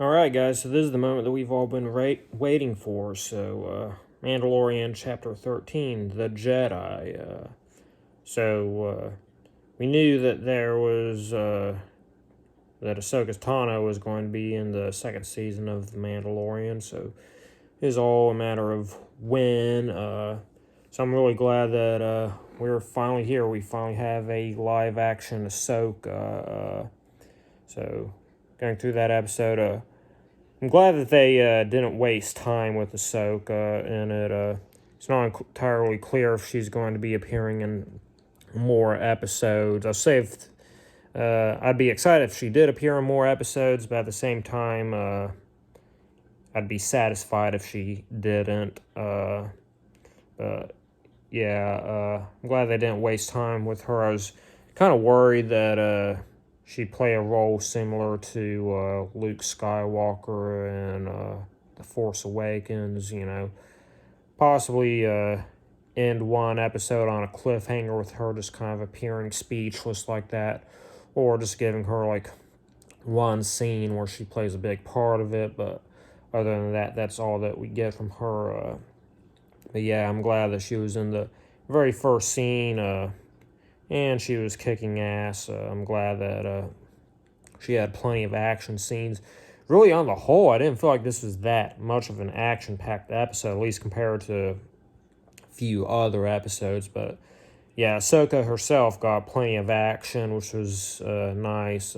Alright, guys, so this is the moment that we've all been waiting for. Mandalorian Chapter 13, The Jedi. We knew that that Ahsoka Tano was going to be in the second season of The Mandalorian, so it's all a matter of when. So I'm really glad that we're finally here. We finally have a live action Ahsoka. Going through that episode, I'm glad that they didn't waste time with Ahsoka, and it's not entirely clear if she's going to be appearing in more episodes. I'd be excited if she did appear in more episodes, but at the same time, I'd be satisfied if she didn't. But yeah, I'm glad they didn't waste time with her. I was kind of worried that she'd play a role similar to Luke Skywalker in The Force Awakens, possibly end one episode on a cliffhanger with her just kind of appearing speechless like that, or just giving her like one scene where she plays a big part of it, but other than that, that's all that we get from her. But yeah, I'm glad that she was in the very first scene, and she was kicking ass. I'm glad that she had plenty of action scenes. Really, on the whole, I didn't feel like this was that much of an action-packed episode, at least compared to a few other episodes. But yeah, Ahsoka herself got plenty of action, which was nice.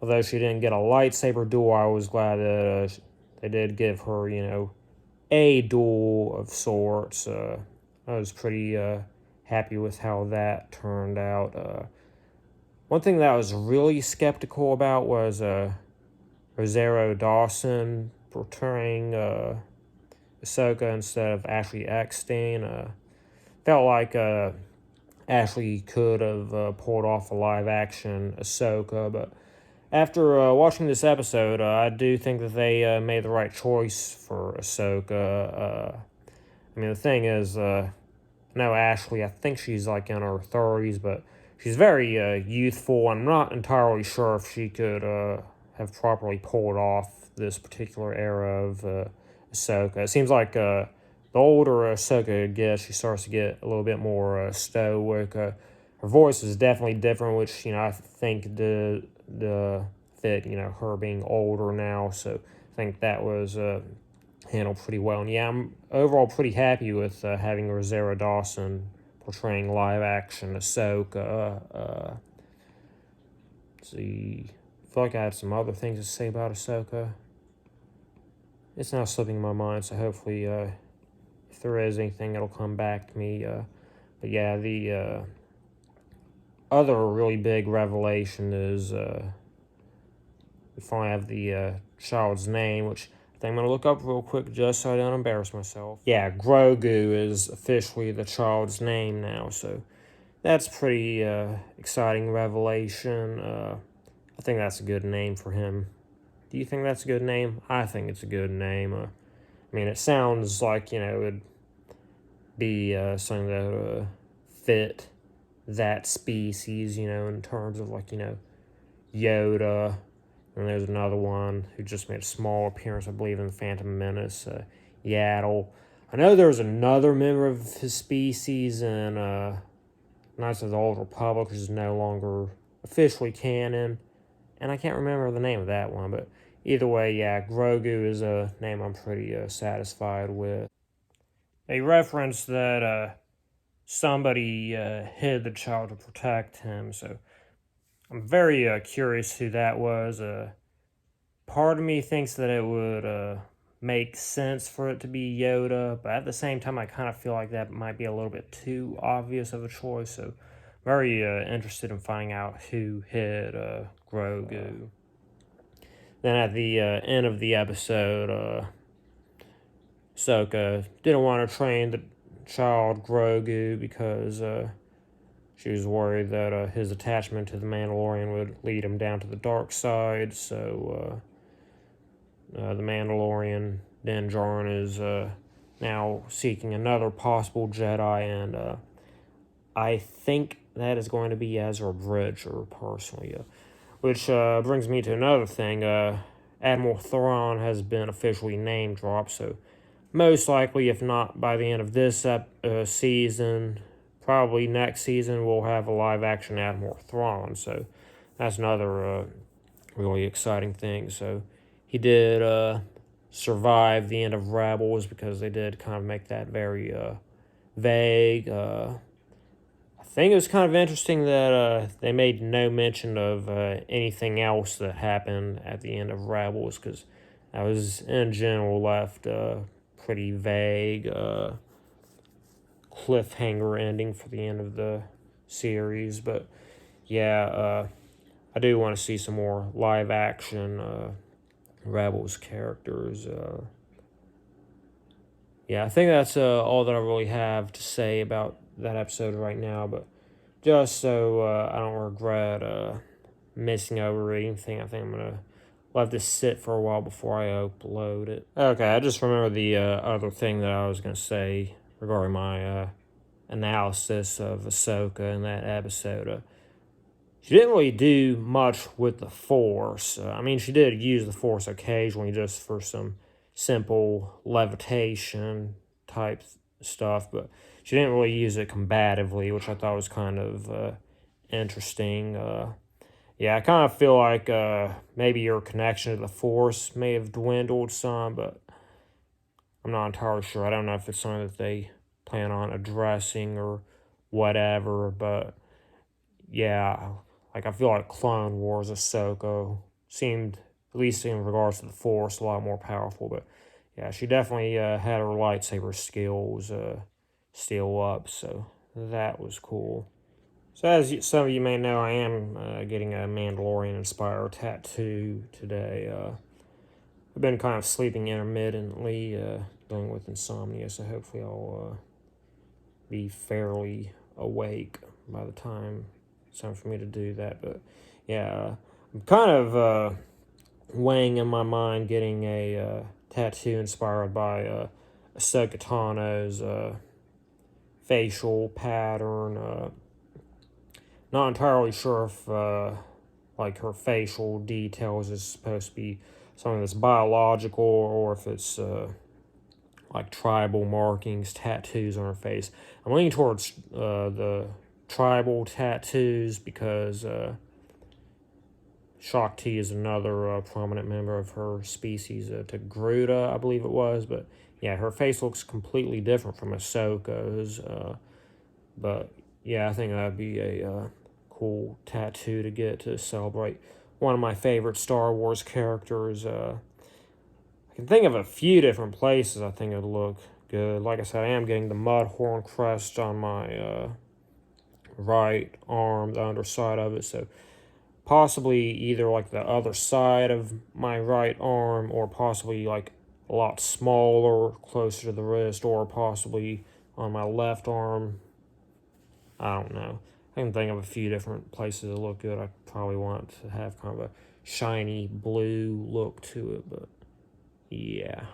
Although she didn't get a lightsaber duel, I was glad that they did give her, a duel of sorts. I was pretty happy with how that turned out. One thing that I was really skeptical about was Rosario Dawson portraying Ahsoka instead of Ashley Eckstein. Felt like Ashley could have pulled off a live action Ahsoka, but after watching this episode, I do think that they made the right choice for Ahsoka. The thing is, no, Ashley, I think she's like in her 30s, but she's very youthful. I'm not entirely sure if she could have properly pulled off this particular era of Ahsoka. It seems like the older Ahsoka gets, she starts to get a little bit more stoic. Her voice is definitely different, which I think the fit her being older now. So I think that was handled pretty well. And yeah, I'm overall pretty happy with having Rosario Dawson portraying live action Ahsoka. Let's see. I feel like I had some other things to say about Ahsoka. It's now slipping my mind, so hopefully, if there is anything, it'll come back to me. But yeah, the other really big revelation is we finally have the child's name, which I think I'm going to look up real quick just so I don't embarrass myself. Yeah, Grogu is officially the child's name now, so that's pretty exciting revelation. I think that's a good name for him. Do you think that's a good name? I think it's a good name. It sounds like, it would be something that would fit that species, in terms of like, Yoda. And there's another one who just made a small appearance, I believe, in the Phantom Menace, Yaddle. I know there's another member of his species in Knights of the Old Republic, which is no longer officially canon. And I can't remember the name of that one, but either way, yeah, Grogu is a name I'm pretty satisfied with. They referenced that somebody hid the child to protect him, so I'm very curious who that was. Part of me thinks that it would make sense for it to be Yoda, but at the same time, I kind of feel like that might be a little bit too obvious of a choice. So, very interested in finding out who hid Grogu. Then at the end of the episode, Ahsoka didn't want to train the child Grogu because she was worried that his attachment to the Mandalorian would lead him down to the dark side. So the Mandalorian, Din Djarin, is now seeking another possible Jedi, and I think that is going to be Ezra Bridger, personally. Which brings me to another thing. Admiral Thrawn has been officially name dropped, so most likely, if not by the end of this season, probably next season, we'll have a live-action Admiral Thrawn, so that's another really exciting thing. So he did survive the end of Rebels because they did kind of make that very vague. I think it was kind of interesting that they made no mention of anything else that happened at the end of Rebels, because that was in general left pretty vague, cliffhanger ending for the end of the series. But yeah, I do want to see some more live action Rebels characters. Yeah, I think that's all that I really have to say about that episode right now. But just so I don't regret missing over anything, I think I'm going to let this sit for a while before I upload it. Okay, I just remember the other thing that I was going to say regarding my analysis of Ahsoka in that episode. She didn't really do much with the Force. I mean, she did use the Force occasionally just for some simple levitation type stuff, but she didn't really use it combatively, which I thought was kind of interesting. Yeah, I kind of feel like maybe your connection to the Force may have dwindled some, but I'm not entirely sure. I don't know if it's something that they plan on addressing or whatever, but yeah, like I feel like Clone Wars Ahsoka seemed, at least in regards to the Force, a lot more powerful. But yeah, she definitely had her lightsaber skills still up, so that was cool. So as some of you may know, I am getting a Mandalorian-inspired tattoo today. I've been kind of sleeping intermittently, dealing with insomnia, so hopefully I'll be fairly awake by the time it's time for me to do that. But yeah, I'm kind of weighing in my mind getting a tattoo inspired by Ahsoka Tano's facial pattern. Not entirely sure if like her facial details is supposed to be something that's biological or if it's like tribal markings, tattoos on her face. I'm leaning towards the tribal tattoos because Shakti is another prominent member of her species, Togruta, I believe it was. But yeah, her face looks completely different from Ahsoka's. But yeah, I think that'd be a cool tattoo to get to celebrate one of my favorite Star Wars characters. I can think of a few different places I think it'd look good. Like I said, I am getting the Mudhorn crest on my right arm, the underside of it, so possibly either like the other side of my right arm or possibly like a lot smaller, closer to the wrist, or possibly on my left arm. I don't know. I can think of a few different places that look good. I probably want to have kind of a shiny blue look to it, but yeah.